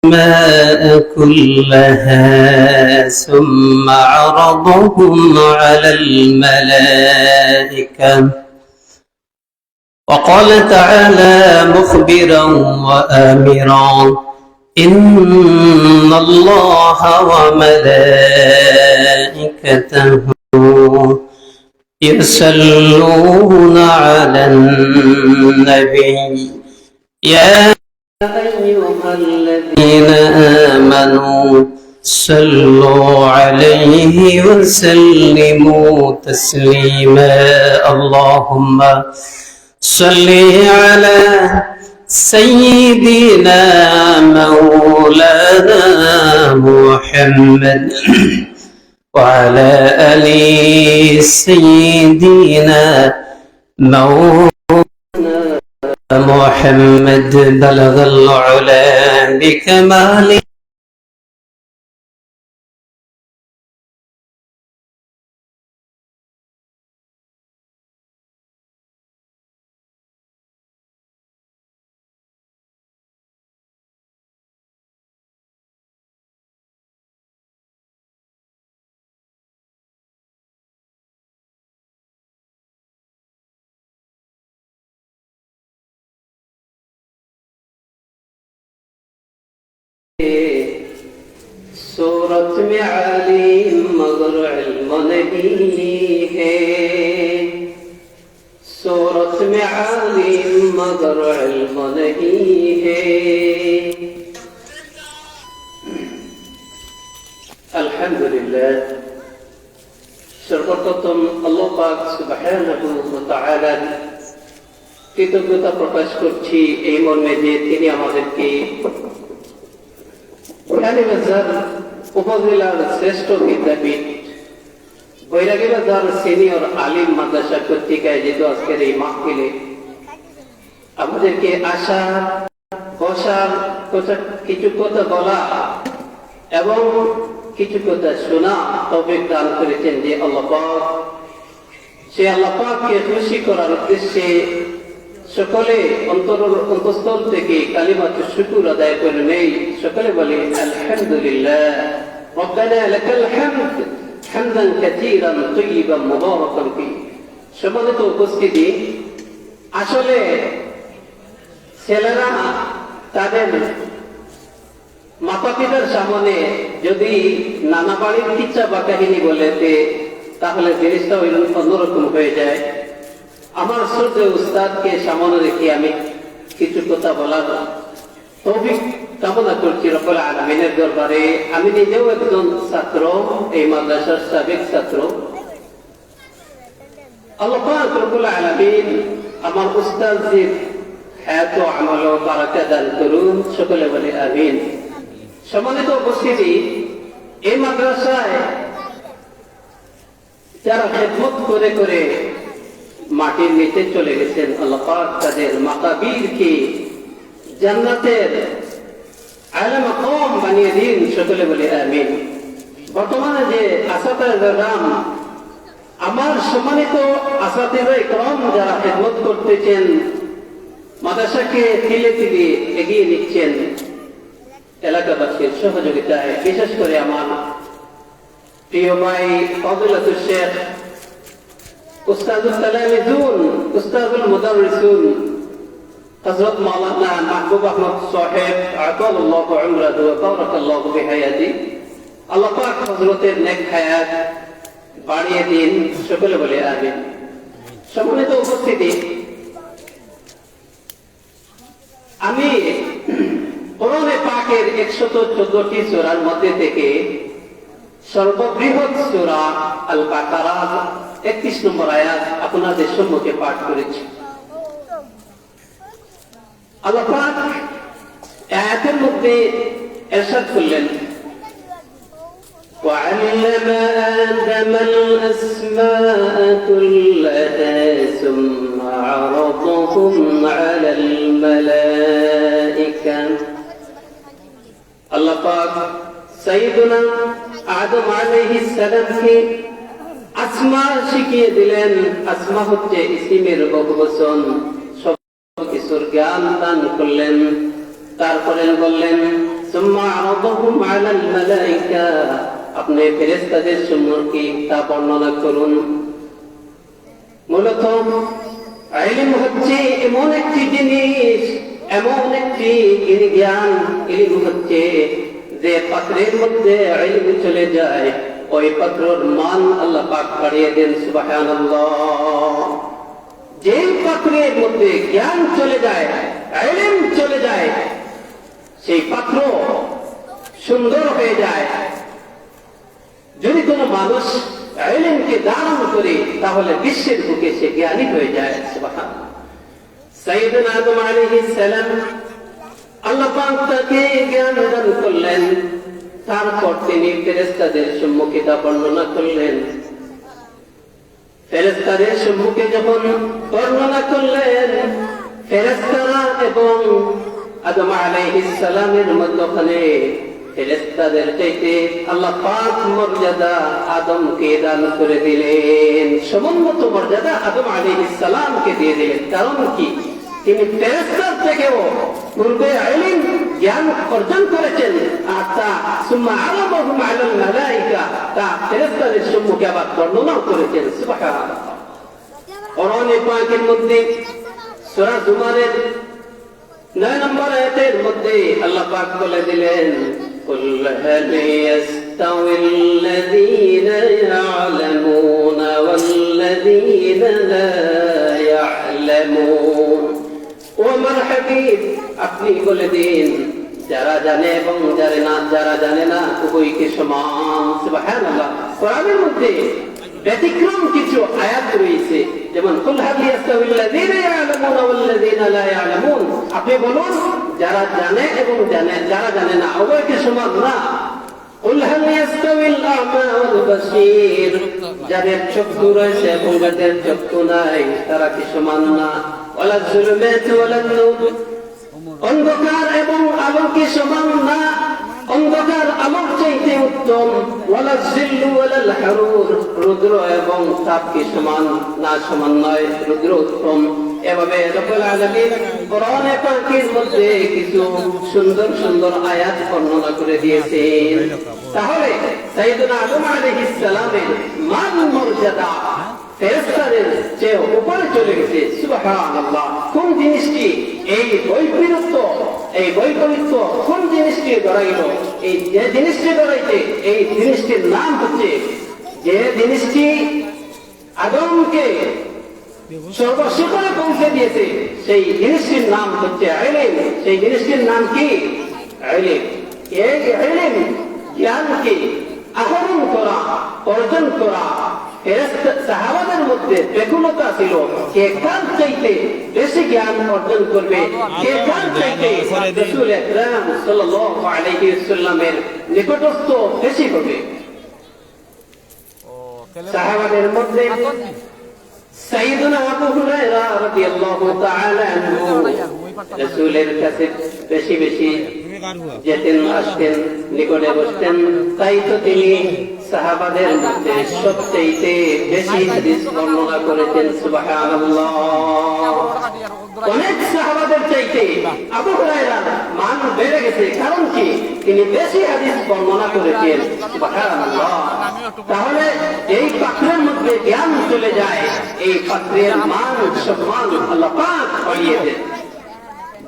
الماء كلها ثم عرضهم على الملائكة وقال تعالى مخبرا وآمرا إن الله وملائكته يصلون على النبي يا أيها الذين آمنوا صلوا عليه وسلموا تسليما اللهم صل على سيدنا مولانا محمد وعلى آل سيدنا مولانا محمد بلغ العلا بكماله सूरत में आलिम मगर इल्म नहीं है सूरत में आलिम मगर इल्म नहीं है अल्हम्दुलिल्लाह सर्वप्रथम अल्लाह पाक सुब्हानाहु व तआला কৃতজ্ঞতা প্রকাশ করছি এই মর্মে যে তিনি আমাদেরকে কালীবাজার উপজেলার শ্রেষ্ঠ বিদ্যাপীঠ বৈরাগীবাজার সিনিয়র আলিম মাদ্রাসা কর্তৃক আয়োজিত আজকের এই মাহফিলে আমাদেরকে আসার বসার কিছু কথা বলা এবং কিছু কথা শোনা তৌফিক দান করেছেন যে আল্লাহ পাক সে আল্লাহ পাককে খুশি করার উদ্দেশ্যে সকলে অন্তঃস্থল থেকে কালিমাত শুকর আদায় করে নেই সকলে বলে আলহামদুলিল্লাহ রব্বানা লাকাল হামদ হামদান কাসীরান তাইয়িবান মুবারাকান ফি সম্মানিত উপস্থিতি আসলে ছেলেরা তাদের মাতা পিতার সামনে যদি নানা বাড়ির কিচ্ছা বা কাহিনী বলে তাহলে জিনিসটা অন্যরকম হয়ে যায় আমার শ্রদ্ধেয় উস্তাদকে সামনে রেখে আমি কিছু কথা বলার তৌফিক কামনা করছি রব্বুল আলামিনের দরবারে আমি নিজেও একজন ছাত্র এই মাদ্রাসার সাবেক ছাত্র আল্লাহ পাক রব্বুল আলামিন আমার উস্তাদের হায়াত ও আমল ও বারাকা দান করুন সকলে বলে আমিন সম্মানিত উপস্থিতি এই মাদ্রাসায় যারা খেদমত করে করে মাটির নিচে চলে গেছেন আল্লাহ পাক তাদের মাকাবীরকে জান্নাতের আলা মাকাম বানিয়ে দিন সকলে বলে আমিন বর্তমানে যে আসাতায়ে-ই-কিরাম আমার সম্মানিত আসাতায়ে-ই-কিরাম যারা খেদমত করতেছেন মাদ্রাসাকে তিলে তিলে এগিয়ে নিচ্ছেন এলাকাবাসীর সহযোগিতায় বিশেষ করে আমার প্রিয় ভাই ফজিলাতুল শেখ উস্তাদুল তালামিজুন উস্তাদুল মুদাররিসুন হযরত মাওলানা মাহবুব আহমদ সাহেব আতাল্লাহু উমরাহু ওয়া বারাকাল্লাহু বিহায়াতি আল্লাহ পাক হযরতের নেক হায়াত বাড়িয়ে দিন সকলে বলে আমিন সম্মানিত উপস্থিতি আমি কোরআনে পাকের 114টি সূরার মধ্যে থেকে সর্ববৃহৎ সূরা আল বাকারা 31 নম্বর আয়াত আপনাদের সম্মুখে পাঠ করেছি আল্লাহ পাক আয়াতের মধ্যে ইরশাদ করলেন وعلم آدم الأسماء كلها ثم عرضهم على الملائكة الله পাক سيدنا আদম আলাইহিস সালামকে আসমা শিখিয়ে দিলেন আসমা হচ্ছে ইসমের বহুবচন সব কিছুর জ্ঞান দান করলেন তারপরে বললেন সুম্মা আরাদাহুম আলাল মালাইকা, আপনি ফেরেশতাদের সম্মুখে তা বর্ণনা করুন। মূলত ইলম হচ্ছে এমন একটি জিনিস, এমন একটি জ্ঞান, ইলম হচ্ছে যে পাত্রের মধ্যে ইলম চলে যায় ওই পাত্রের মান আল্লাহ পাক বাড়িয়ে দেন। সুবহানাল্লাহ। যে পাত্রের মধ্যে জ্ঞান চলে যায়, ইলম চলে যায়, সেই পাত্র সুন্দর হয়ে যায়। যদি কোনো মানুষ ইলমকে ধারণ করে তাহলে বিশ্বের বুকে সে জ্ঞানী হয়ে যায়। সুবহানাল্লাহ। সাইয়েদনা আদম আলাইহিস সালাম আল্লাহ পাক তাকে জ্ঞান দান করলেন, তারপর তিনি ফেরেশতাদের সম্মুখে তা বর্ণনা করলেন। ফেরেশতাদের সম্মুখে যখন বর্ণনা করলেন, ফেরেশতারা এবং আদম আলাইহিস সালামের মধ্যখানে ফেরেশতাদের চাইতে আল্লাহ পাক মর্যাদা আদমকে দান করে দিলেন। সমুন্নত মর্যাদা আদম আলাইহিস সালামকে দিয়ে দিলেন। কারণ কি? তিনি ফেরেশতার থেকেও পূর্বে ইলম জ্ঞান অর্জন করেছেন, আর তা সুম্মা আরাদাহুম আলাল মালাইকা, তা ফেরেশতাদের সম্মুখে আবার বর্ণনা করেছেন। সুবহানাল্লাহ। কোরআনে পাকের মধ্যে সূরা জুমারের 9 নম্বর আয়াতের মধ্যে আল্লাহ পাক বলে দিলেন, কুল হাল ইয়াস্তাউিল্লাযীনা ইয়া'লামুনা ওয়াল্লাযীনা লা ইয়া'লামুন। ও আমার হাবিব, আপনি বলে দিন, যারা জানে এবং যারা জানে না উভয় কি সমান। সুবহানাল্লাহ। কোরআনের মধ্যে ব্যতিক্রম কিছু আয়াত রয়েছে, যেমন কুল হাল ইয়াস্তাউিল্লাযীনা ইয়া'লামুনা ওয়াল্লাযীনা লা ইয়া'লামুন। আপনি বলুন, যারা জানে এবং যারা জানে না উভয় কি সমান না। কুল হাল ইয়াস্তাউিল আ'মা ওয়াল বাসীর, যাদের চক্ষু রয়েছে এবং যাদের চক্ষু নাই তারা কি সমান না। ওয়ালা যুলুমাতু ওয়ালান নূর, অন্ধকার এবং আলো কি সমান না। অন্ধকার আলোর চাইতে উত্তম। ওয়ালা জিল্লু ওয়ালাল হারুর, রৌদ্র এবং তাপ কি সমান না, সমান নয়, রৌদ্র উত্তম। এভাবে রব্বুল আলামিন কোরআনে পাকের মধ্যে কিছু সুন্দর সুন্দর আয়াত বর্ণনা করে দিয়েছেন। তাহলে সাইয়েদনা আদম আলাইহিস সালামের মান মর্যাদা ফেরেশতাদের চেয়ে উপরে চলে গেছে। সুবহানাল্লাহ। কোন জিনিসটি এই বৈপরীত্য, এই বৈপরীত্য কোন জিনিসটি ধরাইল? এই যে জিনিসটি ধরাইছে এই জিনিসটির নাম হচ্ছে, যে জিনিসটি আদমকে সর্বশিখরে পৌঁছে দিয়েছে সেই জিনিসটির নাম হচ্ছে ইলম। সেই জিনিসটির নাম কি? ইলম। এই ইলম জ্ঞানকে আহরণ করা, অর্জন করা। সাহাবাদের মধ্যে ব্যাকুলতা ছিল, কে কার চাইতে বেশি জ্ঞান অর্জন করবে, কে কার চাইতে রাসূল আকরাম সাল্লাল্লাহু আলাইহি ওয়াসাল্লামের নিকটস্থ বেশি হবে। সাহাবাদের মধ্যে সাইয়েদনা আবু হুরায়রা রাদিয়াল্লাহু তাআলা আনহু রাসূলের কাছে বেশি বেশি যেতেন, আসতেন, নিকটে বসতেন। তাই তো তিনি সাহাবাদের মধ্যে সবচেয়ে বেশি হাদিস বর্ণনা করেছেন। সুবহানাল্লাহ। অনেক সাহাবাদের চাইতে আবু হুরায়রার মান বেড়ে গেছে। কারণ কি? তিনি বেশি হাদিস বর্ণনা করেছেন। সুবহানাল্লাহ। তাহলে এই পাত্রের মধ্যে জ্ঞান চলে যায়, এই পাত্রের মান সম্মান আল্লাহ পাক বাড়িয়ে দেন।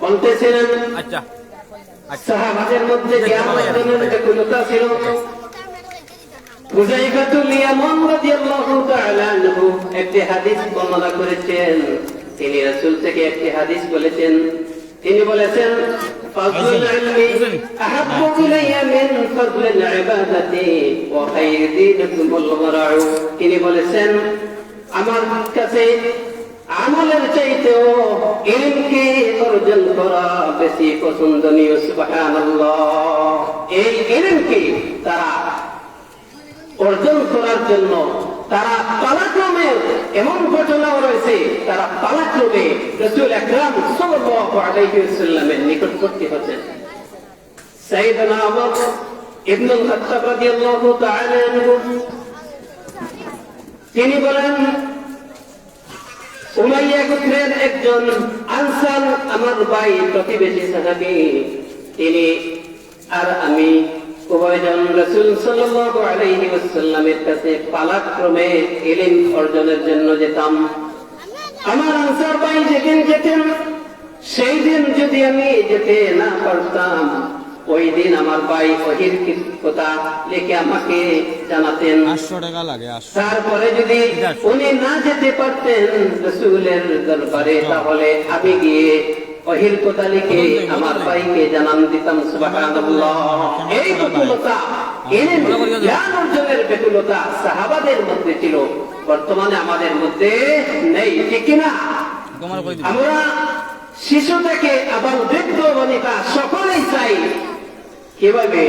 বলতেছিলেন সাহাবাদের মধ্যে জ্ঞান অর্জনের ব্যাকুলতা ছিল। হুযায়ফাতুল ইয়ামান রাদিয়াল্লাহু তাআলা আনহু একটি হাদিস বর্ণনা করেছেন। তিনি রাসূল থেকে একটি হাদিস বলেছেন। তিনি বলেছেন, ফাযলুল ইলমি আহাব্বু ইলাইয়া মিন ফাযলিল ইবাদাতি ওয়া খায়রু দীনিকুমুল ওয়ারা'উ। তিনি বলেছেন, আমার কাছে আমলের চাইতেও ইলমকে অর্জন করা বেশি পছন্দনীয়। সুবহানাল্লাহ। এই ইলমকে তারা অর্জন করার জন্য তারা পালাক্রমে, এমন ঘটনাও রয়েছে, তারা পালাক্রমে রাসূল আকরাম সাল্লাল্লাহু আলাইহি ওয়াসাল্লামের নিকটবর্তী হতেন। সাইয়েদনা ওমর ইবনে খাত্তাব রাদিয়াল্লাহু তাআলা আনহু তিনি বলেন, উমাইয়া গোত্রের একজন আনসার আমার ভাই প্রতিবেশী সাহাবী, তিনি আর আমি উভয়জন রাসূল সাল্লাল্লাহু আলাইহি ওয়াসাল্লামের কাছে পালাক্রমে ইলম অর্জনের জন্য যেতাম। আমার আনসার ভাই যেদিন যেতেন, সেই দিন যদি আমি যেতে না পারতাম, ওই দিন আমার ভাই ওহির কথা লিখে আমাকে জানাতেন। 800 টাকা লাগে। তারপরে যদি উনি না যেতে পারতেন রাসূলের দরবারে, তাহলে আমি গিয়ে ওহির কথা লিখে আমার ভাইকে জানান দিতাম। সুবহানাল্লাহ। এই ব্যাকুলতা, ইলম জ্ঞান অর্জনের ব্যাকুলতা সাহাবাদের মধ্যে ছিল, বর্তমানে আমাদের মধ্যে নেই, ঠিক কিনা? আমরা শিশু থেকে আবার বৃদ্ধ বনিতা সকলেই চাই কিভাবে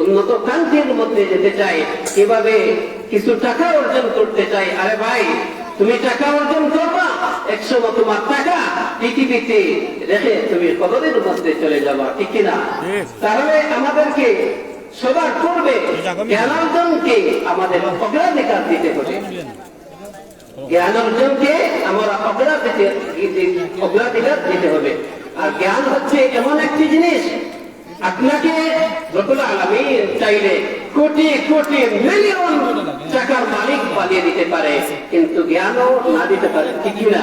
উন্নত কান্ট্রির মধ্যে যেতে চাই, কিভাবে কিছু টাকা অর্জন করতে চাই। আরে ভাই, তুমি টাকা অর্জন করবা, একসময় তোমার টাকা পৃথিবীতে রেখে তুমি কবরের মধ্যে চলে যাবা, ঠিক কিনা? তাহলে আমাদেরকে সবার পূর্বে জ্ঞান অর্জনকে আমাদের অগ্রাধিকার দিতে হবে। জ্ঞান অর্জনকে আমরা অগ্রাধিকার দিতে হবে। আর জ্ঞান হচ্ছে এমন একটি জিনিস, আপনাকে রব্বুল আলামিন চাইলে কোটি কোটি মিলিয়ন টাকার মালিক বানিয়ে দিতে পারে, কিন্তু জ্ঞানও না দিতে পারে, ঠিক না?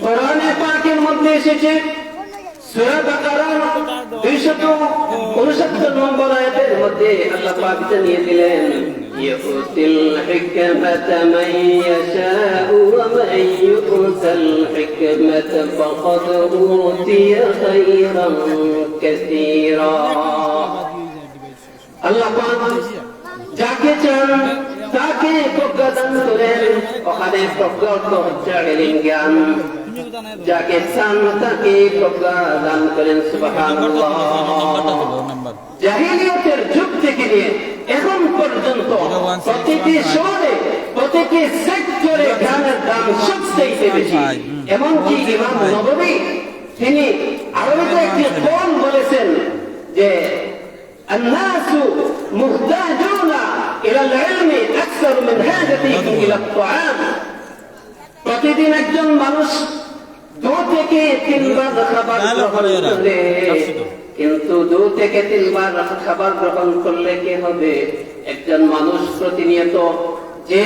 কোরআনে পাকের মধ্যে এসেছে, সূরা বাকারার 269 নম্বর আয়াতের মধ্যে আল্লাহ পাক জানিয়ে দিলেন, ইউতিল হিকমাতা মান ইয়াশাউ ওয়া মান ইউতাল হিকমাতা ফাকাদ উতিয়া খায়রান কাসীরা। আল্লাহ পাক যাকে চান তাকে প্রজ্ঞা দান করেন। ওখানে প্রজ্ঞা অর্থ হচ্ছে ইলম জ্ঞান, যাকে চান তাকে প্রজ্ঞা দান করেন। সুবহানাল্লাহ। জাহিলিয়াতের যুগ থেকে নিয়ে এখন পর্যন্ত প্রতিটি শহরে, প্রতিটি সেক্টরে জ্ঞানের দাম সবচেয়ে বেশি। এমনকি ইমাম নববী তিনি আরবিতে একটি কোন বলেছেন যে الناس محتاجون إلى العلم أكثر من حاجتهم إلى الطعام। প্রতিদিন একজন মানুষ 2 থেকে 3 বার খাবার গ্রহণ করে, কিন্তু 2 থেকে 3 বার খাবার গ্রহণ করলে কি হবে? একজন মানুষ প্রতিনিয়ত যে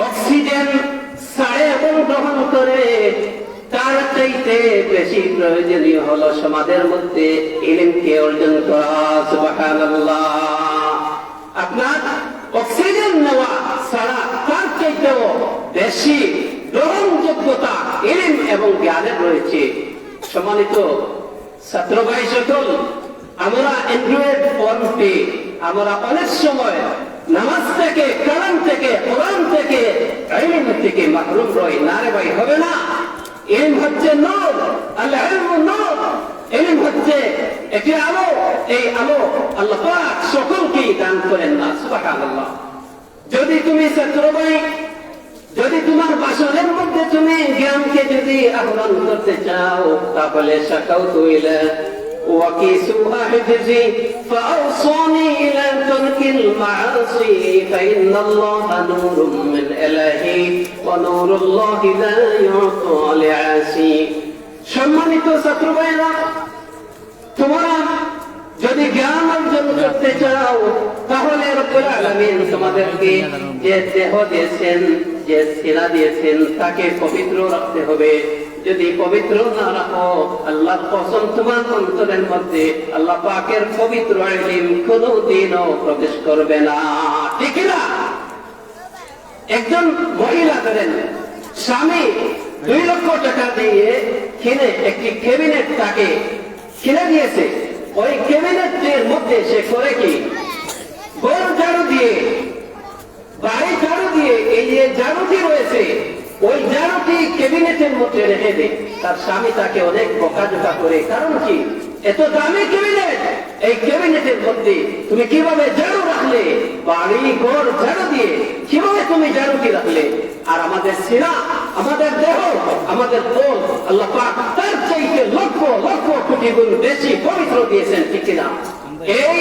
অক্সিজেন ছাড়ে এবং গ্রহণ করে, তার চাইতে বেশি প্রয়োজনীয় হলো সমাজের মধ্যে ইলমকে অর্জন করা। সুবহানাল্লাহ। আপনার অক্সিজেন নেওয়া ছাড়া তার চাইতেও বেশি গ্রহণযোগ্যতা ইলম এবং জ্ঞানের রয়েছে। সম্মানিত ছাত্র ভাই সকল, আমরা অ্যান্ড্রয়েড ফোন পেয়ে আমরা অনেক সময় নামাজ থেকে, কালাম থেকে, কোরআন থেকে, ইলম থেকে মাহরুম রই। না রে ভাই, হবে না। ইলম হচ্ছে নূর, আল ইলমু নূর। ইলম হচ্ছে একটি আলো, এই আলো আল্লাহ পাক সকলকেই দান করেন না। সুবহানাল্লাহ। যদি তুমি ছাত্র ভাই, যদি তোমার বাসনের মধ্যে তুমি জ্ঞানকে যদি আহরণ করতে চাও, তাহলে শাকাউতু ইলা وكيسوا حفظي فأوصاني إلى ترك المعاصي فإن الله نور من إلهي ونور الله لا يعطى لعاصي। সম্মানিত ছাত্র ভাইরা, তোমরা যদি জ্ঞান অর্জন করতে চাও, তাহলে রব্বুল আলামিন তোমাদেরকে যে দেহ দিয়েছেন, যে সিনা দিয়েছেন, তাকে পবিত্র রাখতে হবে। যদি পবিত্র না রাখো, আল্লাহর কসম তোমার অন্তরের মধ্যে আল্লাহ পাকের পবিত্র ইলম কোনদিনও প্রবেশ করবে না, ঠিক না? একজন মহিলা ধরেন, স্বামী 2 লক্ষ টাকা দিয়ে কিনে একটি ক্যাবিনেট তাকে কিনে দিয়েছে। ওই ক্যাবিনেটের মধ্যে সে করে কি? ঘর ঝাড়ু দিয়ে, বাড়ি ঝাড়ু দিয়ে, এই যে ঝাড়ুটি রয়েছে, ওই ঝাড়ুটি ক্যাবিনেটের মধ্যে রেখে দেয়। তার স্বামী তাকে অনেক বকাঝকা করে। কারণ কি? এত দামি ক্যাবিনেট, এই ক্যাবিনেটের মধ্যে তুমি কিভাবে ঝাড়ু রাখলে? বাড়ি ঘর ঝাড়ু দিয়ে কিভাবে তুমি ঝাড়ুটি রাখলে? আর আমাদের সিনা, আমাদের দেহ, আমাদের দোল আল্লাহ পাক তার চাইতে লক্ষ লক্ষ কোটি গুণ বেশি পবিত্র দিয়েছেন, ঠিক না? এই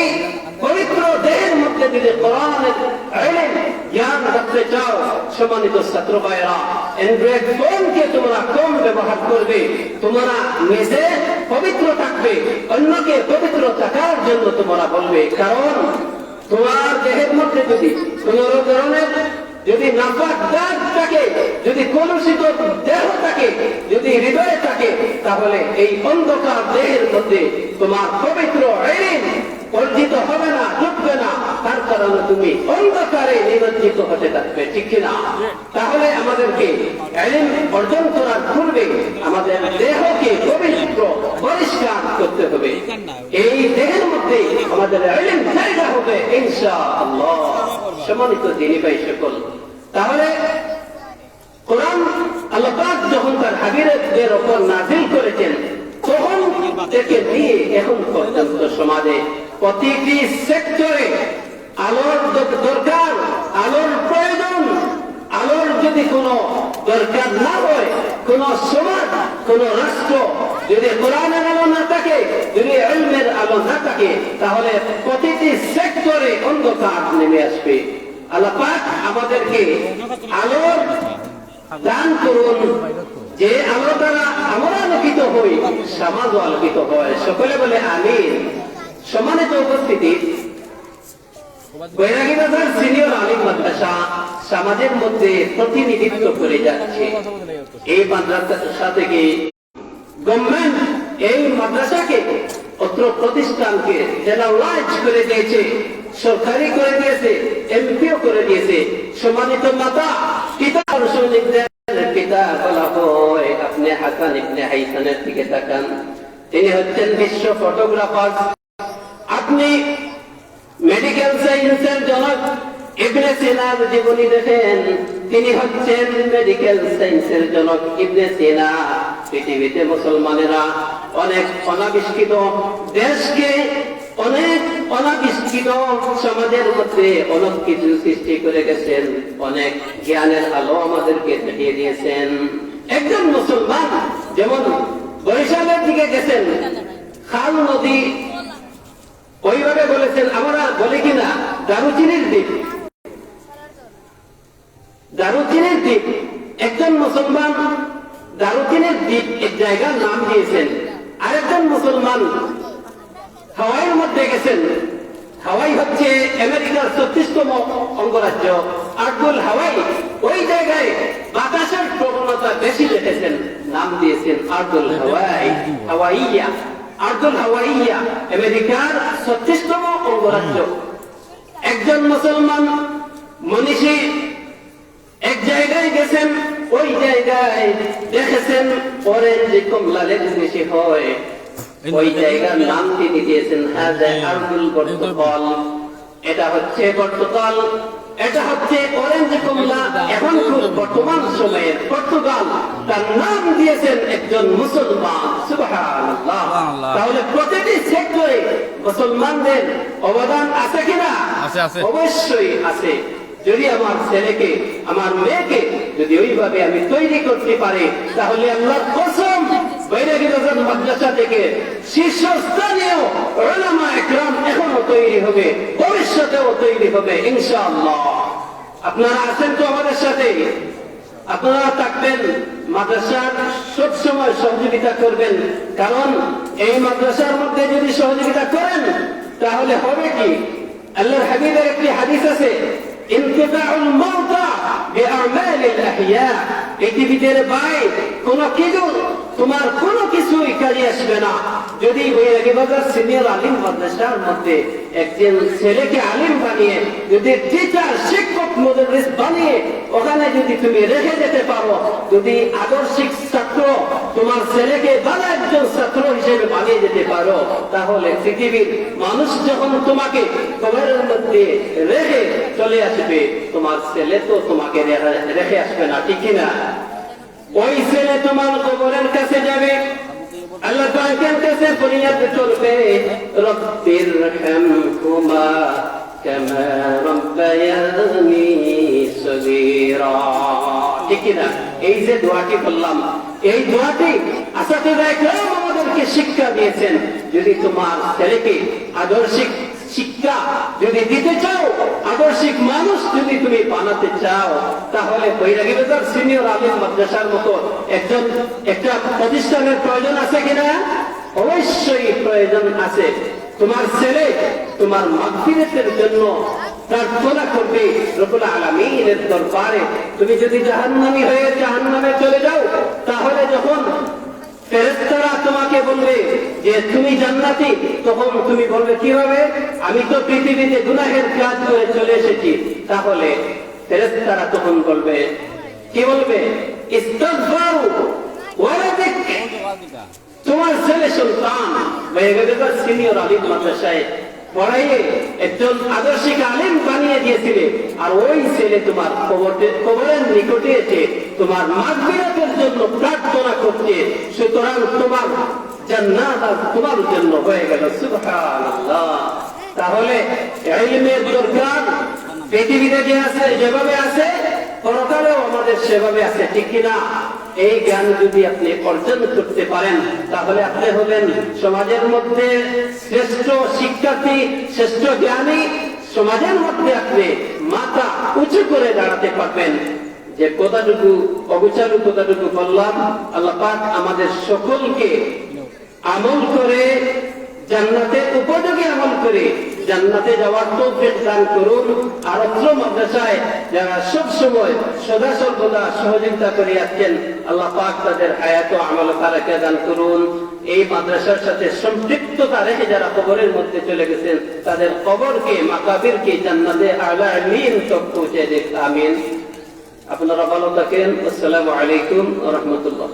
পবিত্র দেহের মধ্যে যদি কোরআনের ইলম জ্ঞান রাখতে চাও, সম্মানিত ছাত্র ভাইয়েরা, অ্যান্ড্রয়েড ফোনকে তোমরা কম ব্যবহার করবে, তোমরা নিজে পবিত্র থাকবে, অন্যকে পবিত্র থাকার জন্য তোমরা বলবে। কারণ তোমার দেহের মধ্যে যদি কোন ধরনের যদি নাপাক দাগ থাকে, যদি কলুষিত দেহ থাকে, যদি হৃদয়ে থাকে, তাহলে এই অন্ধকার দেহের মধ্যে তোমার পবিত্র ইলম অর্জিত হবে না, ঢুকবে না। তার কারণে তুমি অন্ধকারে নিমজ্জিত হতে থাকবে, ঠিক কিনা? তাহলে আমাদেরকে ইলম অর্জন করার পূর্বে আমাদের দেহকে পবিত্র পরিষ্কার করতে হবে। এই দেহের মধ্যে আমাদের ইলম জায়গা হবে ইনশাআল্লাহ। সম্মানিত দিনী ভাই সকল, তাহলে কোরআন আল্লাহ পাক যখন তার হাবিবের উপর নাযিল করেছেন, তখন থেকে নিয়ে এখন পর্যন্ত সমাজে প্রতিটি সেক্টরে আলোর দরকার, আলোর প্রয়োজন। আলোর যদি কোনো দরকার না হয়, কোন সমাজ, কোন রাষ্ট্র যদি কোরআনের আলো না থাকে, যদি ইলমের আলো না থাকে, তাহলে প্রতিটি সেক্টরে অন্ধকার নেমে আসবে। আল্লাহ পাক আমাদেরকে আলোর দান করুন, যে আলো দ্বারা আমরা আলোকিত হই, সমাজও আলোকিত হয়। সকলে বলে আমিন। সম্মানিত উপস্থিতি, বৈরাগী বাজার সিনিয়র আলিম মাদ্রাসা সমাজের মধ্যে প্রতিনিধিত্ব করে যাচ্ছে। এই মাদ্রাসা থেকে গভর্নমেন্ট এই মাদ্রাসাকে, অত্র প্রতিষ্ঠানকে জেনারেলাইজ করে দিয়েছে, সরকারি করে দিয়েছে, এমপিও করে দিয়েছে। সম্মানিত মাতা পিতা পিতা বলা হয়, আপনি হাসান ইবনে হাইসানের দিকে তাকান, তিনি হচ্ছেন বিশ্ব ফটোগ্রাফার। আপনি মেডিকেল সায়েন্সের জনক ইবনে সিনার জীবনী দেখেন, তিনি হচ্ছেন মেডিকেল সায়েন্সের জনক ইবনে সিনা। পৃথিবীতে মুসলমানেরা অনেক অনাবিষ্কৃত দেশকে, অনেক অনাবিষ্কৃত সমাজের মধ্যে অনেক কিছু সৃষ্টি করে গেছেন, অনেক জ্ঞানের আলো আমাদেরকে দেখিয়ে দিয়েছেন। একজন মুসলমান যেমন বরিশালের দিকে গেছেন, খাল নদী ওইভাবে বলেছেন, আমরা বলি কিনা দারুচিনির দ্বীপ, দারুচিনির দ্বীপ। একজন মুসলমান দারুচিনির দ্বীপ এক জায়গার নাম দিয়েছেন। আরেকজন মুসলমান হাওয়াইয়ের মধ্যে গেছেন। হাওয়াই হচ্ছে আমেরিকার 36তম অঙ্গরাজ্য, আর্দুল হাওয়াই। ওই জায়গায় বাতাসের প্রবণতা বেশি দেখেছেন, নাম দিয়েছেন আর্দুল হাওয়াই, হাওয়াইয়া। আর্দুল হাওয়াইয়া আমেরিকার 36তম অঙ্গরাজ্য। একজন মুসলমান মনীষী এক জায়গায় গেছেন, ওই জায়গায় দেখেছেন অরেঞ্জ কমলা লেবু বেশি হয়, ওই জায়গার নাম তিনি দিয়েছেন আর্দুল পর্তুগাল। এটা হচ্ছে পর্তুগাল, এটা হচ্ছে অরেঞ্জ কমলা, এখন বর্তমান সময়ের পর্তুগাল। তার নাম দিয়েছেন একজন মুসলমান। সুবহানাল্লাহ। তাহলে প্রতিটি সেক্টরে মুসলমানদের অবদান আছে কিনা? অবশ্যই আছে। যদি আমার ছেলেকে, আমার মেয়েকে যদি ওইভাবে আমি তৈরি করতে পারি, তাহলে আল্লাহর কসম বৈরাগী বাজার মাদ্রাসা থেকে শীর্ষস্থানীয় উলামা ইকরাম এখনো তৈরি হবে, ভবিষ্যতেও তৈরি হবে ইনশাআল্লাহ। আপনারা আছেন তো আমাদের সাথে? আপনারা থাকবেন, মাদ্রাসার সবসময় সহযোগিতা করবেন। কারণ এই মাদ্রাসার মধ্যে যদি সহযোগিতা করেন, তাহলে হবে কি? আল্লাহর হাবিবের একটি হাদিস আছে, ইনতিফাউল মাউতা বিআমালিল আহইয়া। পৃথিবীর ভাই কোন কিছু, তোমার কোনো কিছুই কাজে আসবে না যদি বৈরাগী বাজার সিনিয়র আলিম মাদ্রাসার মধ্যে একজন ছেলেকে আলিম বানিয়ে, যদি টিচার, শিক্ষক, মুদাররিস বানিয়ে ওখানে যদি তুমি রেখে যেতে পারো, যদি আদর্শিক ছাত্র তোমার ছেলেকে ভালো একজন ছাত্র হিসেবে বানিয়ে যেতে পারো, তাহলে পৃথিবীর মানুষ যখন তোমাকে কবরের মধ্যে রেখে চলে আসবে, তোমার ছেলে তো তোমাকে রেখে আসবে না, ঠিক কিনা? ওই ছেলে তোমার কবরের কাছে যাবে, আল্লাহ পাকের কাছে ফরিয়াদ করবে, রব্বির হামহুমা কামা রাব্বায়ানি সগীরা। ঠিক কিনা? এই যে দোয়াটি বললাম, এই দোয়াটি আসাতিজা ইকরাম আমাদেরকে শিক্ষা দিয়েছেন। যদি তোমার ছেলেকে আদর্শিক শিক্ষা যদি দিতে চাও, আদর্শিক মানুষ যদি তুমি বানাতে চাও, তাহলে বৈরাগী বাজার সিনিয়র আলিম মাদ্রাসার মতো একটা প্রতিষ্ঠানের প্রয়োজন আছে কিনা? অবশ্যই প্রয়োজন আছে। তোমার ছেলে তোমার মাগফিরাতের জন্য প্রার্থনা করবে রব্বুল আলামিনের দরবারে। তুমি যদি জাহান্নামী হয়ে জাহান্নামে চলে যাও, তাহলে যখন ফেরেশতারা তোমাকে বলবে যে তুমি জান্নাতি, তখন তুমি বলবে কিভাবে? আমি তো পৃথিবীতে গুনাহের কাজ করে চলে এসেছি। তাহলে ফেরেশতারা তখন বলবে, কি বলবে? ইস্তাগফারু ওয়ালাদিক, তোমার ছেলে সন্তান সিনিয়র আলিম মাদ্রাসায় পড়াইয়ে একজন আদর্শিক আলিম বানিয়ে দিয়েছিলে, আর ওই ছেলে তোমার কবরের নিকটে এসে তোমার মাগফিরাতের জন্য প্রার্থনা করছে। সুতরাং তোমার জান্নাত আর তোমার জন্য হয়ে গেল। সুবহানাল্লাহ। তাহলে ইলমের দরকার পৃথিবীতে যে আছে, যেভাবে আছে, পরকালেও আমাদের সেভাবে আছে, ঠিক কিনা? এই জ্ঞান যদি আপনি অর্জন করতে পারেন, তাহলে আপনি হবেন সমাজের মধ্যে শ্রেষ্ঠ শিক্ষার্থী, শ্রেষ্ঠ জ্ঞানী। সমাজের মধ্যে আপনি মাথা উঁচু করে দাঁড়াতে পারবেন। যে কথাটুকু অগোছালো কথাটুকু বললাম, আল্লাহ পাক আমাদের সকলকে আমল করে জান্নাতের উপযোগী আমল করে জান্নাতে যাওয়ার তৌফিক দান করুন। আর অত্র মাদ্রাসায় যারা সব সময় সদা সর্বদা সহযোগিতা করে আসছেন, আল্লাহ পাক তাদের হায়াত ও আমল বারাকা দান করুন। এই মাদ্রাসার সাথে সম্পৃক্ততা রেখে যারা কবরের মধ্যে চলে গেছেন, তাদের কবরকে, মাকাবিরকে জান্নাতে আলা আমিন তক পৌঁছে দেন। আমিন। আপনারা ভালো থাকেন। আসসালামু আলাইকুম ওয়া রাহমাতুল্লাহ।